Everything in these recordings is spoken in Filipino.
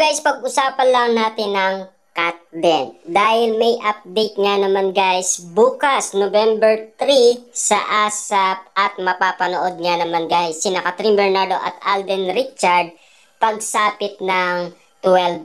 guys, pag-usapan lang natin ng Katden. Dahil may update nga naman guys, bukas November 3 sa ASAP at mapapanood nga naman guys sina Kathryn Bernardo at Alden Richard pagsapit ng 12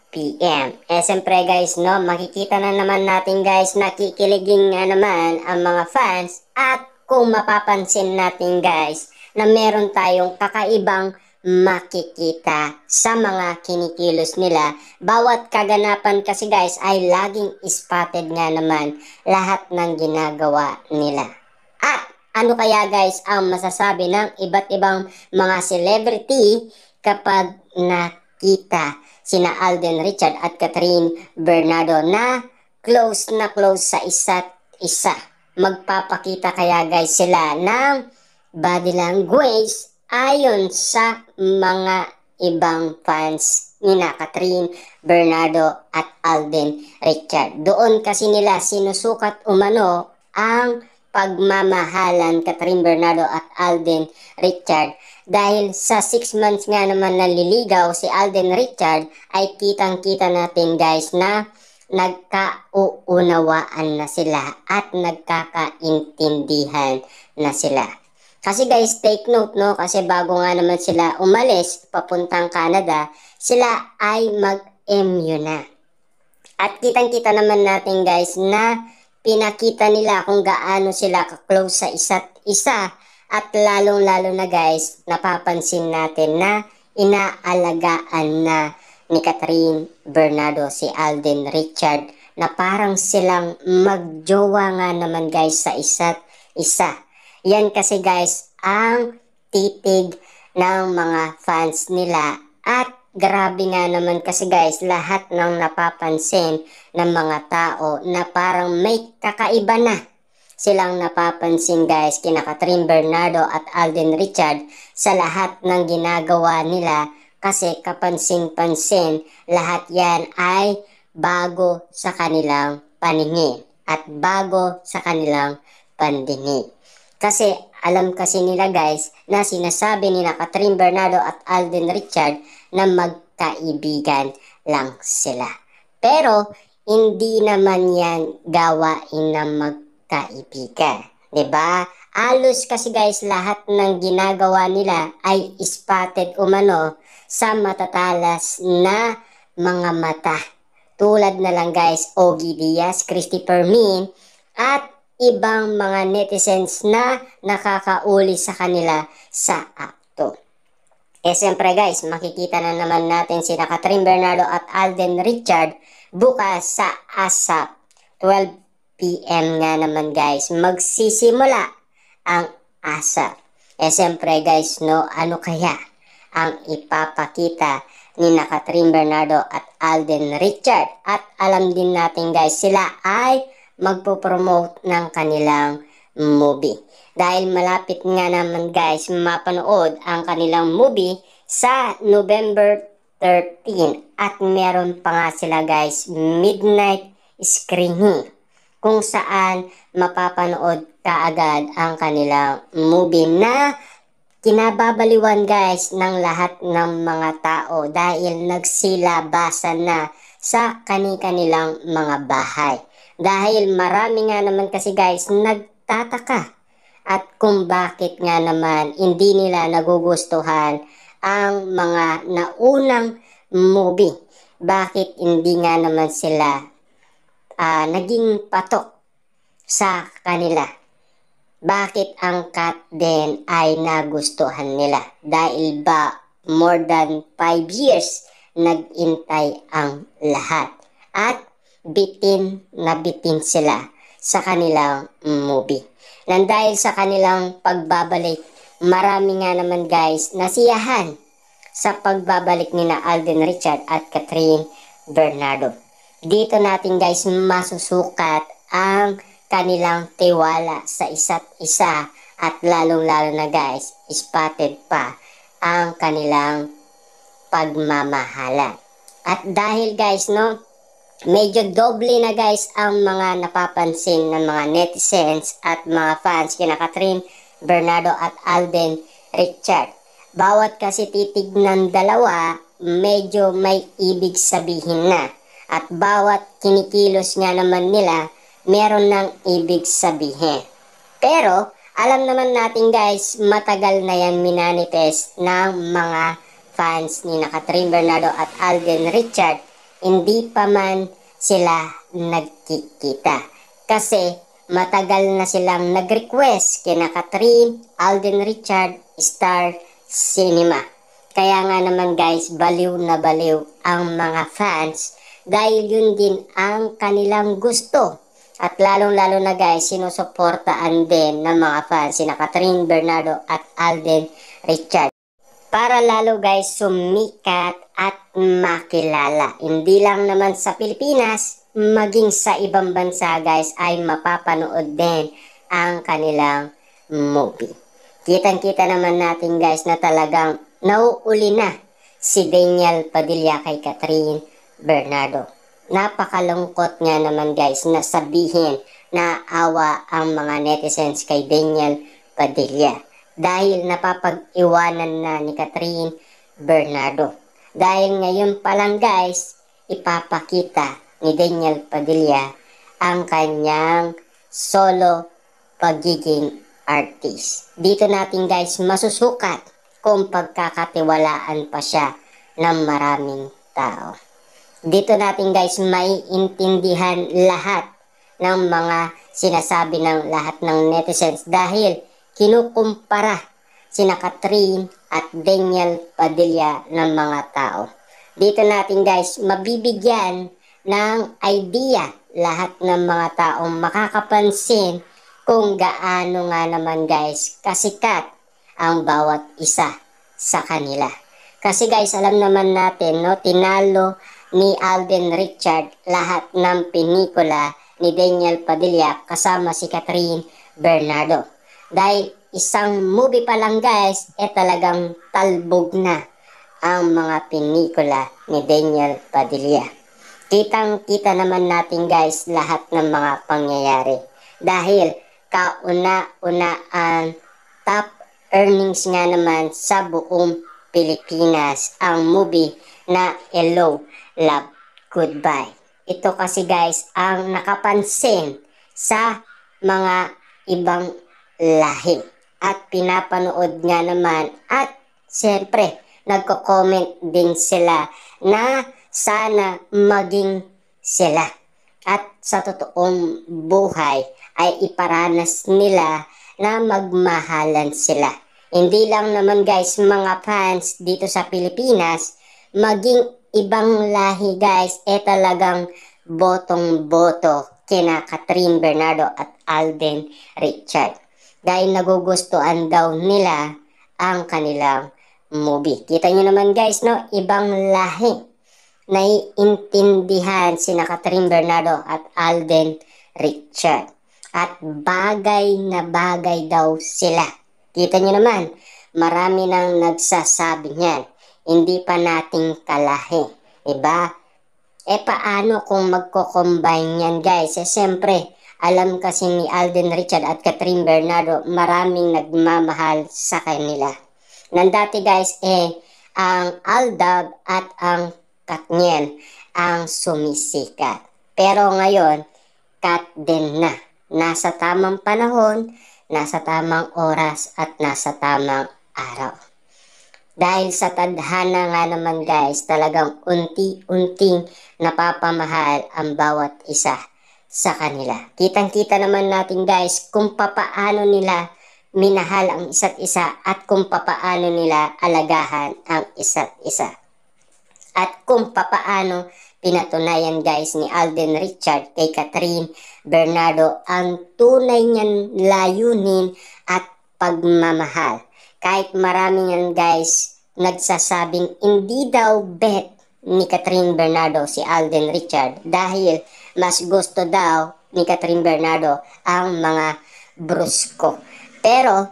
PM. Siyempre guys, no, makikita na naman natin guys, nakikiligin nga naman ang mga fans at kung mapapansin natin guys na meron tayong kakaibang makikita sa mga kinikilos nila. Bawat kaganapan kasi guys ay laging spotted nga naman lahat ng ginagawa nila. At ano kaya guys ang masasabi ng iba't ibang mga celebrity kapag nakita sina Alden Richard at Kathryn Bernardo na close sa isa't isa? Magpapakita kaya guys sila ng body language ayon sa mga ibang fans ni Kathryn Bernardo at Alden Richard. Doon kasi nila sinusukat umano ang pagmamahalan Kathryn Bernardo at Alden Richard. Dahil sa 6 months nga naman naliligaw si Alden Richard ay kitang-kita natin guys na nagkauunawaan na sila at nagkakaintindihan na sila. Kasi guys, take note no, kasi bago nga naman sila umalis papuntang Canada, sila ay mag-MU na. At kitang-kita naman natin guys na pinakita nila kung gaano sila ka-close sa isa't isa. At lalong-lalo na guys, napapansin natin na inaalagaan na ni Kathryn Bernardo si Alden Richard na parang silang magjowa nga naman guys sa isa't isa. Yan kasi guys ang titig ng mga fans nila at grabe nga naman kasi guys lahat ng napapansin ng mga tao na parang may kakaiba na silang napapansin guys kina Kathryn Bernardo at Alden Richard sa lahat ng ginagawa nila kasi kapansin-pansin lahat yan ay bago sa kanilang paningin at bago sa kanilang pandinig. Kasi alam kasi nila guys na sinasabi nila Kathryn Bernardo at Alden Richard na magkaibigan lang sila. Pero hindi naman yan gawain na magkaibigan. 'Di ba? Alos kasi guys lahat ng ginagawa nila ay spotted umano sa matatalas na mga mata. Tulad na lang guys Ogie Diaz, Christopher Min at ibang mga netizens na nakakauli sa kanila sa akto. Siyempre guys, makikita na naman natin sina Kathryn Bernardo at Alden Richard bukas sa ASAP 12 PM nga naman guys. Magsisimula ang ASAP. Siyempre guys, no, ano kaya ang ipapakita ni Kathryn Bernardo at Alden Richard? At alam din natin guys, sila ay magpo-promote ng kanilang movie. Dahil malapit nga naman guys mapanood ang kanilang movie sa November 13 at meron pa nga sila guys midnight screening kung saan mapapanood kaagad ang kanilang movie na kinababaliwan guys ng lahat ng mga tao dahil nagsilabasan na sa kani-kanilang mga bahay. Dahil marami nga naman kasi guys nagtataka at kung bakit nga naman hindi nila nagugustuhan ang mga naunang movie. Bakit hindi nga naman sila naging patok sa kanila? Bakit ang Katden ay nagustuhan nila? Dahil ba more than 5 years nag-intay ang lahat at bitin na bitin sila sa kanilang movie. Nang dahil sa kanilang pagbabalik, marami nga naman guys nasiyahan sa pagbabalik ni Alden Richard at Kathryn Bernardo. Dito natin guys masusukat ang kanilang tiwala sa isa't isa at lalong-lalo na guys spotted pa ang kanilang pagmamahalan. At dahil guys no, medyo doble na guys ang mga napapansin ng mga netizens at mga fans kina Kathryn Bernardo at Alden Richard. Bawat kasi titig ng dalawa medyo may ibig sabihin na. At bawat kinikilos nga naman nila, meron ng ibig sabihin. Pero, alam naman natin guys, matagal na yan minanifest ng mga fans ni Catherine Bernardo at Alden Richard. Hindi pa man sila nagkikita. Kasi, matagal na silang nag-request kina Catherine, Alden Richard, Star Cinema. Kaya nga naman guys, baliw na baliw ang mga fans dahil yun din ang kanilang gusto. At lalong-lalo na guys, sinusuportaan din ng mga fans sina Catherine Bernardo at Alden Richard. Para lalo guys sumikat at makilala. Hindi lang naman sa Pilipinas, maging sa ibang bansa guys ay mapapanood din ang kanilang movie. Kitang-kita naman natin guys na talagang nauuli na si Daniel Padilla kay Catherine Bernardo. Napakalungkot nga naman guys na sabihin na awa ang mga netizens kay Daniel Padilla. Dahil napapag-iwanan na ni Catherine Bernardo. Dahil ngayon pa lang guys, ipapakita ni Daniel Padilla ang kanyang solo pagiging artist. Dito natin guys masusukat kung pagkakatiwalaan pa siya ng maraming tao. Dito natin guys maiintindihan lahat ng mga sinasabi ng lahat ng netizens dahil kinukumpara sina Catherine at Daniel Padilla ng mga tao. Dito natin guys mabibigyan ng idea lahat ng mga taong makakapansin kung gaano nga naman guys kasikat ang bawat isa sa kanila. Kasi guys alam naman natin no, tinalo ni Alden Richard lahat ng pelikula ni Daniel Padilla kasama si Catherine Bernardo. Dahil isang movie pa lang guys talagang talbog na ang mga pelikula ni Daniel Padilla. Kitang-kita naman natin guys lahat ng mga pangyayari. Dahil kauna-unaan top earnings nga naman sa buong Pilipinas ang movie na Hello, Love, Goodbye. Ito kasi guys ang nakapansin sa mga ibang lahi at pinapanood nga naman at siyempre nagko-comment din sila na sana maging sila. At sa totoong buhay ay iparanas nila na magmahalan sila. Hindi lang naman guys mga fans dito sa Pilipinas, maging ibang lahi guys talagang botong-boto kina Catherine Bernardo at Alden Richard. Dahil nagugustuhan daw nila ang kanilang movie. Kita nyo naman guys no, ibang lahi. Naiintindihan sina Catherine Bernardo at Alden Richard. At bagay na bagay daw sila. Kita nyo naman, marami nang nagsasabi niyan. Hindi pa nating kalahi. Diba? Paano kung magko-combine yan guys? Siyempre, alam kasi ni Alden Richard at Catherine Bernardo, maraming nagmamahal sa kanila. Nandati guys, ang Aldab at ang Katniel ang sumisikat. Pero ngayon, cut din na. Nasa tamang panahon, nasa tamang oras, at nasa tamang araw. Dahil sa tadhana nga naman guys, talagang unti-unting napapamahal ang bawat isa sa kanila. Kitang-kita naman natin guys kung papaano nila minahal ang isa't isa at kung papaano nila alagahan ang isa't isa. At kung papaano pinatunayan guys ni Alden Richard kay Catherine Bernardo ang tunay niyang layunin at pagmamahal. Kahit marami yan guys nagsasabing hindi daw bet ni Catherine Bernardo si Alden Richard dahil mas gusto daw ni Catherine Bernardo ang mga brusko. Pero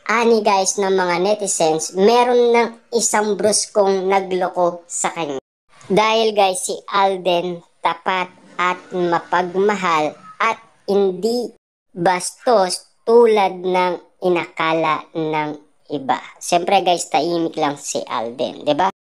ani guys ng mga netizens, meron ng isang bruskong nagloko sa kanya. Dahil guys si Alden tapat at mapagmahal at hindi bastos tulad ng inakala ng iba. Siyempre guys tahimik lang si Alden, 'di ba?